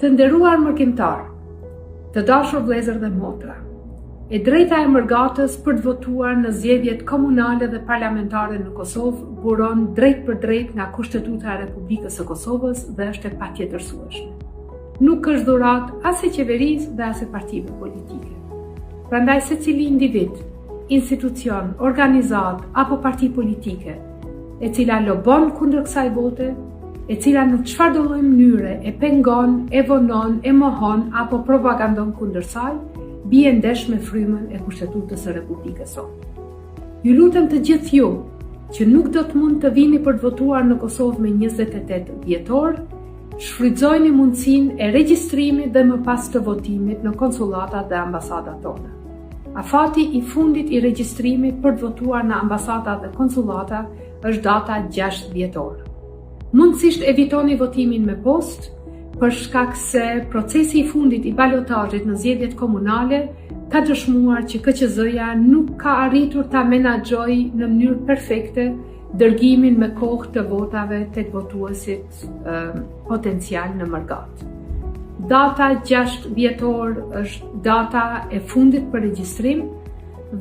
Të nderuar mërkimtar, të dashur vëllezër dhe motra, e drejta e mërgatës për të votuar në zgjedhjet komunale dhe parlamentare në Kosovë buron drejt për drejt nga Kushtetuta e Republikës së Kosovës dhe është e patjetërsueshme. Nuk është dhuratë as e qeverisë dhe as e partive politike. Prandaj secili individ, institucion, organizatë apo parti politike, e cila lobon kundër kësaj vote, e cila në çfarëdo lloj mënyre e pengon, e vonon, e mohon apo propagandon kundër saj, bie ndesh me frymën e Kushtetutës së Republikës sonë. Ju lutem të gjithë ju që nuk do të mund të vini për të votuar në Kosovë me 28 dhjetor, shfrytëzojeni mundësinë e regjistrimit dhe më pas të votimit në konsulatat dhe ambasadat tona. Afati i fundit i regjistrimit për të votuar në ambasadat dhe konsulata është data 6 dhjetor. Mundësisht evitoni votimin me post, për shkak se procesi i fundit i balotazhit në zgjedhjet komunale ka dëshmuar që KQZ-ja nuk ka arritur ta menaxhojë në mënyrë perfekte dërgimin me kohë të votave tek votuesit potencial në mërgat. Data 6 dhjetor është data e fundit për regjistrim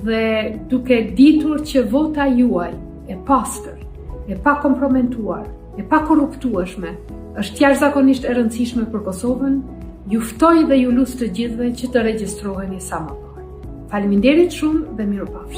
dhe duke ditur që vota juaj e pastër, e pa komprometuar, e pa korruptueshme, është jashtëzakonisht e rëndësishme për Kosovën, ju ftoj dhe ju lut të gjithëve që të regjistroheni sa më parë. Faleminderit shumë dhe mirupafshim.